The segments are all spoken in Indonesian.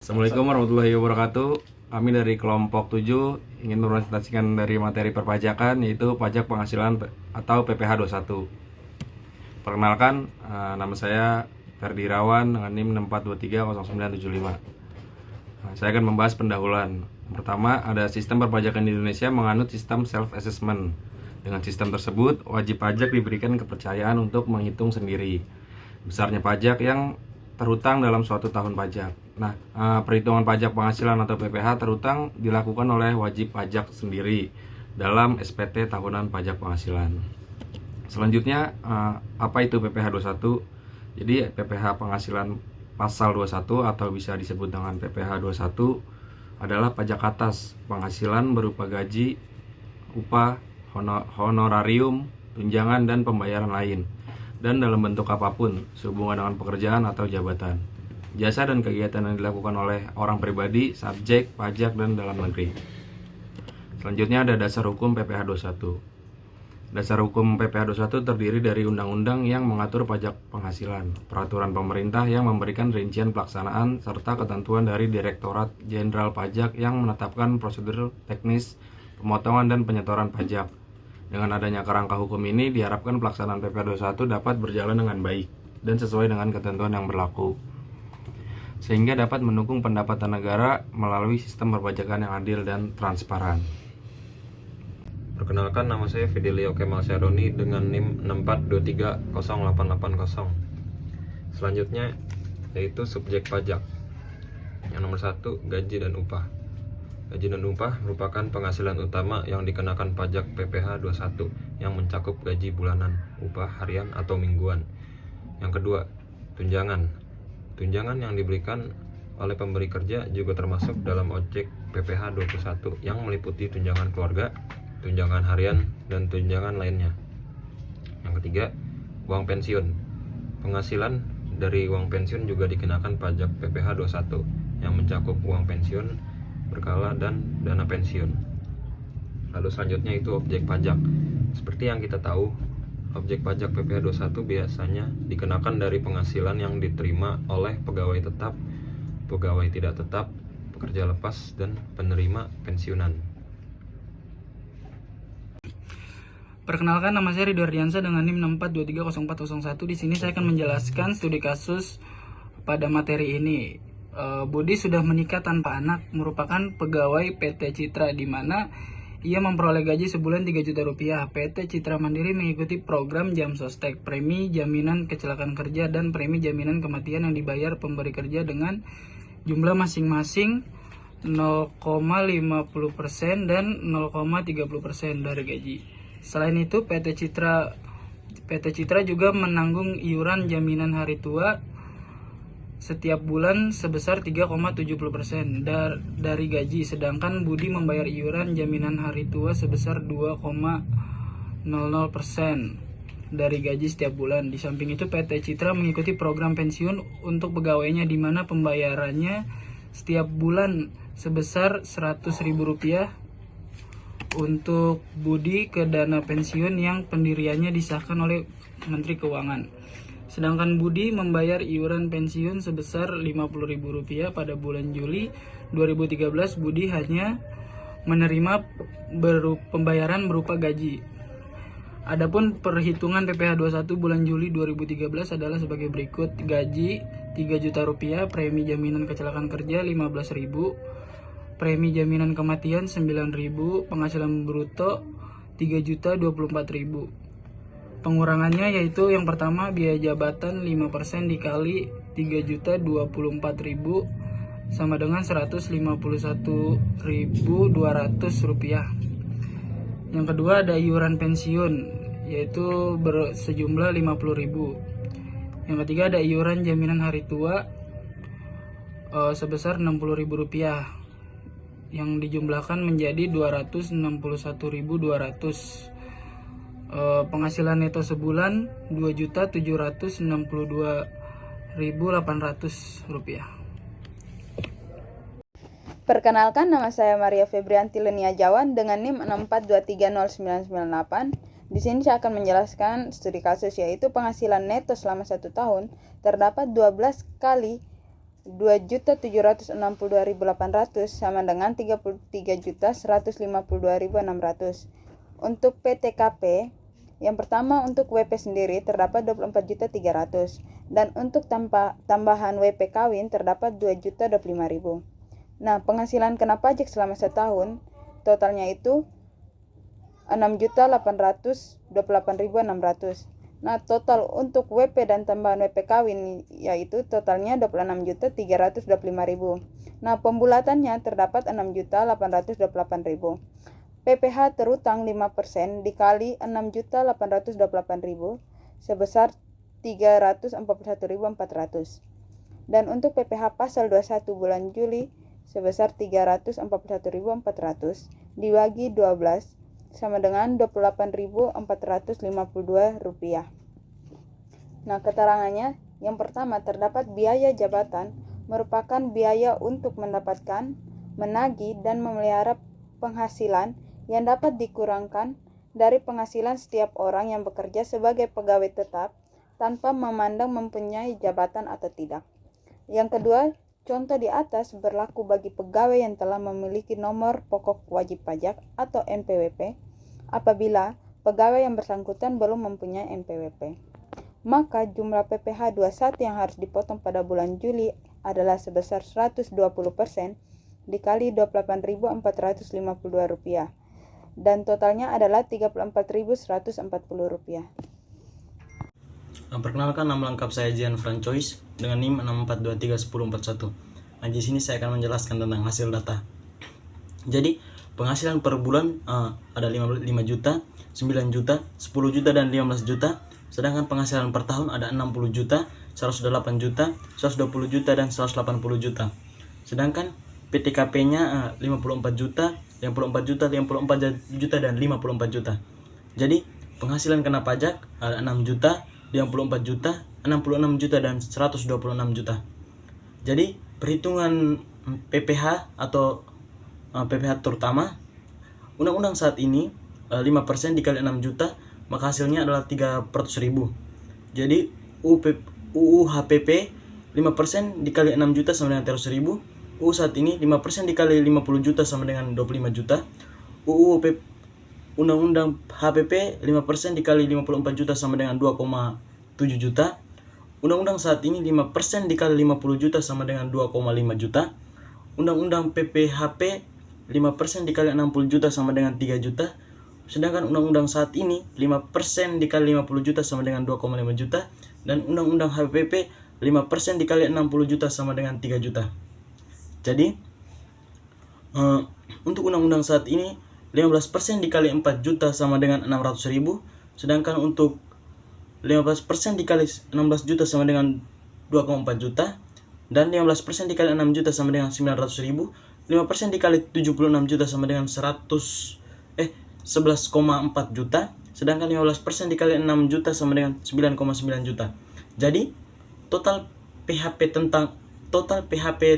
Assalamualaikum warahmatullahi wabarakatuh. Kami dari kelompok 7 ingin mempresentasikan dari materi perpajakan, yaitu pajak penghasilan atau PPh 21. Perkenalkan, nama saya Ferdi Irawan dengan NIM 64230975. Saya akan membahas pendahuluan. Pertama, ada sistem perpajakan di Indonesia menganut sistem self-assessment. Dengan sistem tersebut, wajib pajak diberikan kepercayaan untuk menghitung sendiri besarnya pajak yang terhutang dalam suatu tahun pajak. Nah, perhitungan pajak penghasilan atau PPh terhutang dilakukan oleh wajib pajak sendiri dalam SPT tahunan pajak penghasilan. Selanjutnya, apa itu PPh 21? Jadi, PPh penghasilan pasal 21 atau bisa disebut dengan PPh 21 adalah pajak atas penghasilan berupa gaji, upah, honorarium, tunjangan, dan pembayaran lain, dan dalam bentuk apapun sehubungan dengan pekerjaan atau jabatan, jasa dan kegiatan yang dilakukan oleh orang pribadi, subjek pajak, dan dalam negeri. Selanjutnya ada dasar hukum PPh 21. Dasar hukum PPh 21 terdiri dari undang-undang yang mengatur pajak penghasilan, peraturan pemerintah yang memberikan rincian pelaksanaan, serta ketentuan dari Direktorat Jenderal Pajak yang menetapkan prosedur teknis pemotongan dan penyetoran pajak. Dengan adanya kerangka hukum ini, diharapkan pelaksanaan PPh 21 dapat berjalan dengan baik dan sesuai dengan ketentuan yang berlaku, sehingga dapat mendukung pendapatan negara melalui sistem perpajakan yang adil dan transparan. Perkenalkan, nama saya Fidelio Kemal Syaroni dengan NIM 64230880. Selanjutnya yaitu subjek pajak. Yang nomor 1, gaji dan upah. Gaji dan upah merupakan penghasilan utama yang dikenakan pajak PPh 21 yang mencakup gaji bulanan, upah harian atau mingguan. Yang kedua, tunjangan. Tunjangan yang diberikan oleh pemberi kerja juga termasuk dalam objek PPh 21 yang meliputi tunjangan keluarga, tunjangan harian, dan tunjangan lainnya. Yang ketiga, uang pensiun. Penghasilan dari uang pensiun juga dikenakan pajak PPh 21 yang mencakup uang pensiun, berkala, dan dana pensiun. Lalu selanjutnya itu objek pajak. Seperti yang kita tahu, objek pajak PPh 21 biasanya dikenakan dari penghasilan yang diterima oleh pegawai tetap, pegawai tidak tetap, pekerja lepas, dan penerima pensiunan. Perkenalkan, nama saya Ridho Ardiansyah dengan NIM 64230401. Di sini saya akan menjelaskan studi kasus pada materi ini. Budi sudah menikah tanpa anak, merupakan pegawai PT Citra, di mana ia memperoleh gaji sebulan 3 juta rupiah. PT Citra Mandiri mengikuti program Jam Sostek, premi jaminan kecelakaan kerja, dan premi jaminan kematian yang dibayar pemberi kerja dengan jumlah masing-masing 0,50% dan 0,30% dari gaji. Selain itu, PT Citra juga menanggung iuran jaminan hari tua setiap bulan sebesar 3,70% dari gaji, sedangkan Budi membayar iuran jaminan hari tua sebesar 2,00% dari gaji setiap bulan. Di samping itu, PT Citra mengikuti program pensiun untuk pegawainya, di mana pembayarannya setiap bulan sebesar Rp100.000 untuk Budi ke dana pensiun yang pendiriannya disahkan oleh Menteri Keuangan. Sedangkan Budi membayar iuran pensiun sebesar Rp50.000 pada bulan Juli 2013. Budi hanya menerima pembayaran berupa gaji. Adapun perhitungan PPh 21 bulan Juli 2013 adalah sebagai berikut: gaji Rp3 juta, premi jaminan kecelakaan kerja Rp15.000, premi jaminan kematian Rp9.000, penghasilan bruto Rp3.024.000. Pengurangannya yaitu yang pertama, biaya jabatan 5% dikali Rp3.024.000 sama dengan Rp151.200. Yang kedua ada iuran pensiun, yaitu sejumlah Rp50.000. Yang ketiga ada iuran jaminan hari tua sebesar Rp60.000 yang dijumlahkan menjadi Rp261.200. Penghasilan neto sebulan Rp2.762.800. Perkenalkan, nama saya Maria Febrianti Lenia Jawan dengan NIM 64230998. Di sini saya akan menjelaskan studi kasus, yaitu penghasilan neto selama 1 tahun terdapat 12 kali 2.762.800 sama dengan 33.152.600. Untuk PTKP, yang pertama untuk WP sendiri terdapat 24.300 dan untuk tambahan WP kawin terdapat 2.025.000. Nah, penghasilan kena pajak selama setahun totalnya itu 6.828.600. Nah, total untuk WP dan tambahan WP kawin yaitu totalnya 26.325.000. Nah, pembulatannya terdapat 6.828.000. PPh terutang 5% dikali 6.828.000 sebesar 341.400. Dan untuk PPh pasal 21 bulan Juli sebesar 341.400 dibagi 12 sama dengan 28.452 rupiah. Nah, keterangannya yang pertama terdapat biaya jabatan merupakan biaya untuk mendapatkan, menagih dan memelihara penghasilan yang dapat dikurangkan dari penghasilan setiap orang yang bekerja sebagai pegawai tetap tanpa memandang mempunyai jabatan atau tidak. Yang kedua, contoh di atas berlaku bagi pegawai yang telah memiliki nomor pokok wajib pajak atau NPWP apabila pegawai yang bersangkutan belum mempunyai NPWP. Maka jumlah PPh 21 yang harus dipotong pada bulan Juli adalah sebesar 120% dikali 28.452 rupiah dan totalnya adalah 34.140 rupiah. Perkenalkan, nama lengkap saya Jian Francois dengan NIM 6423141. Nah, di sini saya akan menjelaskan tentang hasil data. Jadi, penghasilan per bulan ada 5 juta, 9 juta, 10 juta, dan 15 juta. Sedangkan penghasilan per tahun ada 60 juta, 108 juta, 120 juta, dan 180 juta. Sedangkan PTKP-nya 54 juta, 54 juta, 54 juta, dan 54 juta. Jadi, penghasilan kena pajak ada 6 juta, 54 juta, 66 juta, dan 126 juta. Jadi, perhitungan PPh atau PPh terutama, undang-undang saat ini 5% dikali 6 juta, maka hasilnya adalah 300.000. Jadi, UU HPP 5% dikali 6 juta sama dengan 300.000. UU saat ini 5% dikali 50 juta sama dengan 25 juta. Undang-undang HPP 5% dikali 54 juta sama dengan 2,7 juta. Undang-undang saat ini 5% dikali 50 juta sama dengan 2,5 juta. Undang-undang PPHP 5% dikali 60 juta sama dengan 3 juta. Sedangkan undang-undang saat ini 5% dikali 50 juta sama dengan 2,5 juta. Dan undang-undang HPP 5% dikali 60 juta sama dengan 3 juta. Jadi, untuk undang-undang saat ini 15% dikali 4 juta sama dengan 600.000. Sedangkan untuk 15% dikali 16 juta sama dengan 2,4 juta. Dan 15% dikali 6 juta sama dengan 900.000. 5% dikali 76 juta sama dengan 11,4 juta. Sedangkan 15% dikali 6 juta sama dengan 9,9 juta. Jadi, total PHP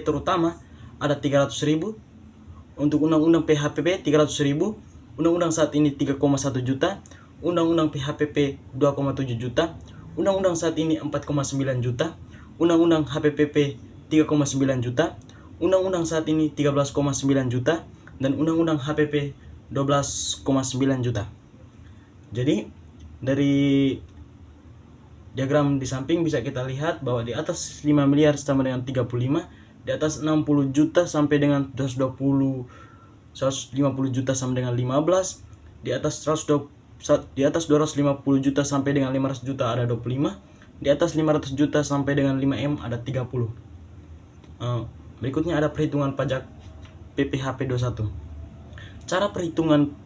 terutama ada 300.000. Untuk undang-undang PHPP 300.000. Undang-undang saat ini 3,1 juta. Undang-undang PHPP 2,7 juta. Undang-undang saat ini 4,9 juta. Undang-undang HPPP 3,9 juta. Undang-undang saat ini 13,9 juta. Dan undang-undang HPP 12,9 juta. Jadi, dari diagram di samping bisa kita lihat bahwa di atas 5 miliar sama dengan 35, di atas 60 juta sampai dengan 150 juta sama dengan 15, di atas 250 juta sampai dengan 500 juta ada 25, di atas 500 juta sampai dengan 5M ada 30. Berikutnya ada perhitungan pajak PPHP 21. Cara perhitungan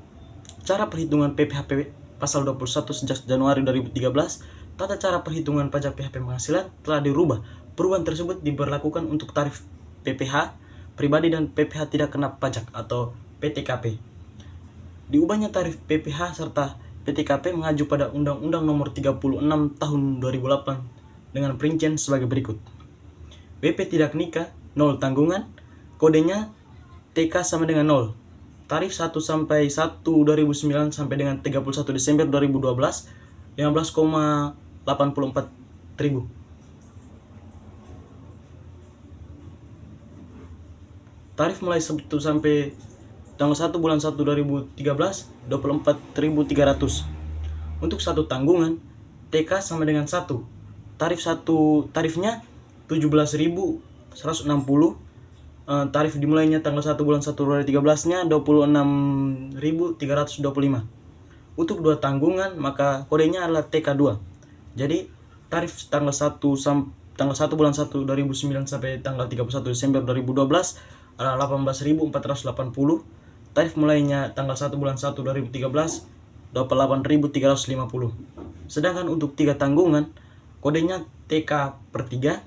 PPHP pasal 21 sejak Januari 2013, tata cara perhitungan pajak PHP penghasilan telah dirubah. Perubahan tersebut diberlakukan untuk tarif PPh pribadi dan PPh tidak kena pajak atau PTKP. Diubahnya tarif PPh serta PTKP mengacu pada Undang-Undang Nomor 36 Tahun 2008 dengan perincian sebagai berikut. WP tidak nikah 0 tanggungan, kodenya TK sama dengan 0. Tarif 1 sampai 1 2009 sampai dengan 31 Desember 2012 15,84 ribu. tarif mulai 1 sampai tanggal 1 bulan 1 2013 24.300. Untuk satu tanggungan TK sama dengan 1. Tarifnya 17.160. Tarif dimulainya tanggal 1 bulan 1 2013 nya 26.325. Untuk 2 tanggungan maka kodenya adalah TK2. Jadi tarif tanggal 1 bulan 1 2009 sampai tanggal 31 Desember 2012 adalah 18.480. Tarif mulainya tanggal 1 bulan 1 2013 28.350. Sedangkan untuk 3 tanggungan kodenya TK/3.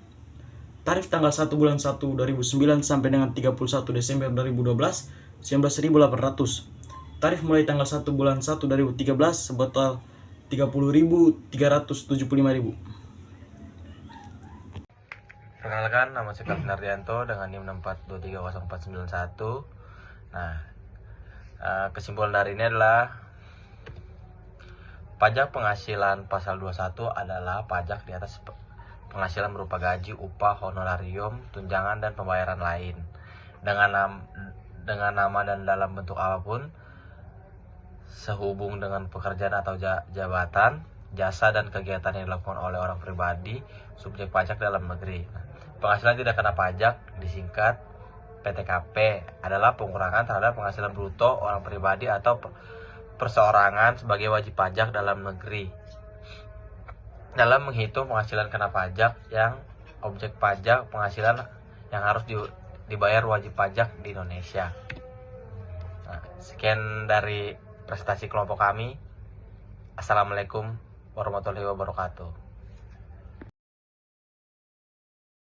Tarif tanggal 1 bulan 1 2009 sampai dengan 31 Desember 2012 19.800. Tarif mulai tanggal 1 bulan 1 2013 sebesar 30.375.000. Perkenalkan, nama saya Calvin Ardianto dengan NIM 6423041. Nah, kesimpulan dari ini adalah pajak penghasilan pasal 21 adalah pajak di atas penghasilan berupa gaji, upah, honorarium, tunjangan, dan pembayaran lain dengan nama dan dalam bentuk apapun sehubung dengan pekerjaan atau jabatan, jasa, dan kegiatan yang dilakukan oleh orang pribadi subjek pajak dalam negeri. Penghasilan tidak kena pajak, disingkat PTKP, adalah pengurangan terhadap penghasilan bruto orang pribadi atau perseorangan sebagai wajib pajak dalam negeri dalam menghitung penghasilan kena pajak yang objek pajak penghasilan yang harus dibayar wajib pajak di Indonesia. Nah, sekian dari presentasi kelompok kami. Assalamualaikum warahmatullahi wabarakatuh.